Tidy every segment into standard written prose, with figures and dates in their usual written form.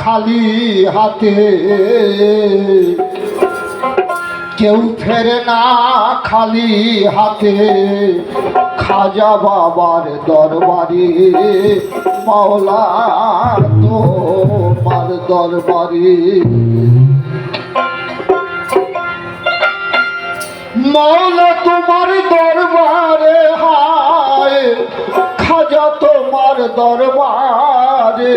খালি হাতে কেউ ফেরে না খালি হাতে খাজা বাবার দরবারে মাওলা তোমার দরবারে মাওলা তোমার দরবারে হায় খাজা তোমার দরবারে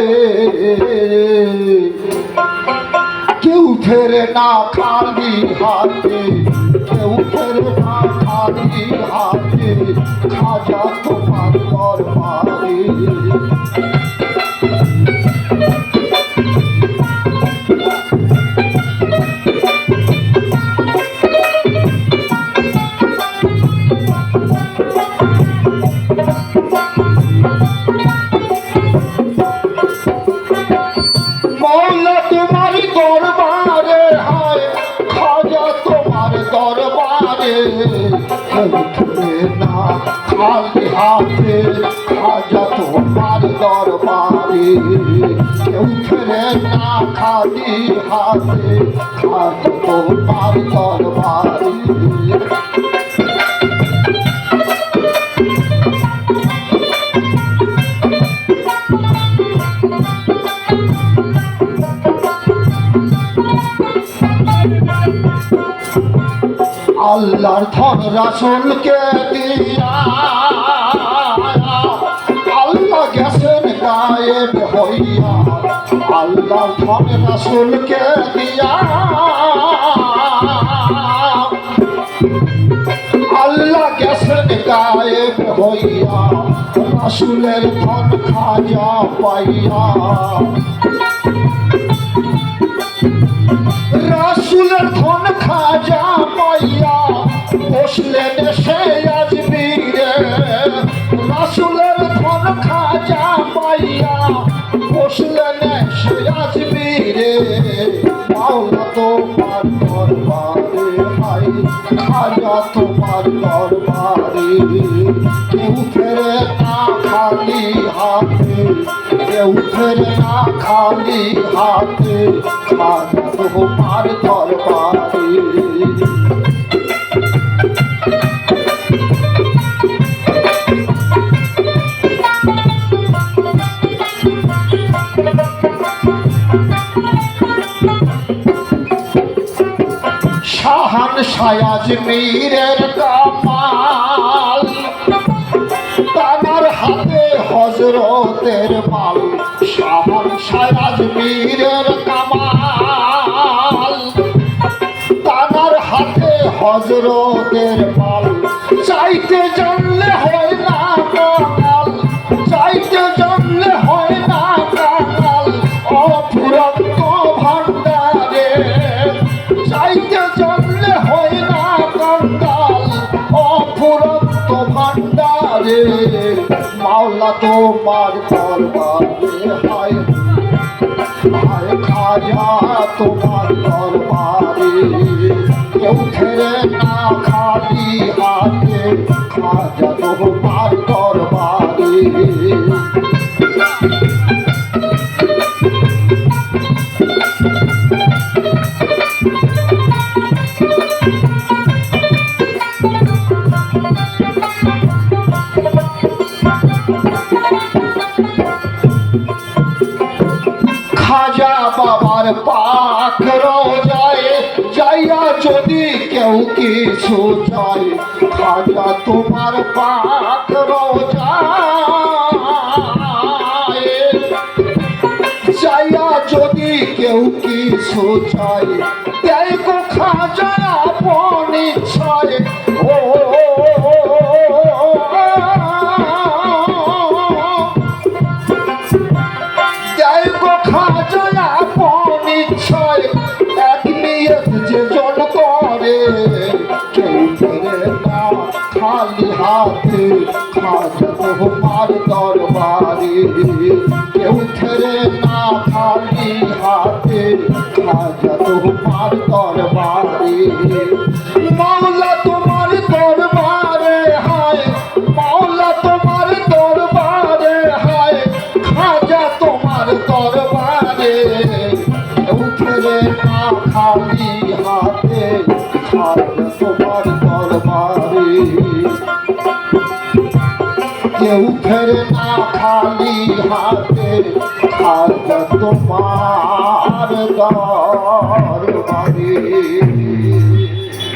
কেউ ফেরে না খালি হাতে কেউ ফেরে না খালি হাতে খাজা তোমার দরবারে মাওলা তোমার দরবারে হায় খাজা তোমার দরবারে কেউ ফেরে না খালি হাতে খাজা তোমার দরবারে কেউ ফেরে না খালি হাতে খাজা তোমার দরবারে আল্লাহর ধন রাসূলকে দিয়া আল্লাহ গেছেন গায়েব হইয়া আল্লাহর ধন রাসূলকে দিয়া আল্লাহ গেছেন গায়েব হইয়া রাসূলের ধন খাজা পাইয়া রাসূলের ধন খাজা পাইয়া বসলেন সে আজমিরে রাসূলের ধন খাজা পাইয়া বসলেন সে আজমিরে মাওলা তোমার দরবারে হায় খাজা তোমার দরবারে কেউ ফেরে না খালি হাতে কেউ ফেরে না খালি হাতে খাজা তোমার দরবারে শাহান আজমিরের কামাল তানার হাতে হযরতের মাল শাহান আজমিরের কামাল তানার হাতে হযরতের মাল চাইতে জানলে হয় না কামাল চাইতে জানলে হয় না কামাল অফুরন্ত ভান্ডারে চাইতে জানলে হয় না কাঙ্গাল অফুরন্ত ভান্ডারে মাওলা তোমার দরবারে হায় হায় খাজা তোমার দরবারে কেউ ফেরে না খালি হাতে খাজা তোমার দরবারে খাজা বাবার পাক রোজায় যাইয়া যদি কেউ কিছু চায় খাজা তোমার পাক রোজায় যাইয়া যদি কেউ কিছু চায় দেয় গো খাজা আপন ইচ্ছায় ও খাজা আপন ইচ্ছায় এক নিয়ত যে জন করে কেউ ফেরে না খালি হাতে খাজা তোমার দরবারে কেউ ফেরে না খালি হাতে খাজা তোমার দরবারে মাওলা তোমার দরবারে হায় মাওলা তোমার দরবারে হায় খাজা তোমার দরবারে না খালি হাতে থাকবে তোমার দরবারে কেউ ফেরে না খালি হাতে থাকবে তোমার দরবারে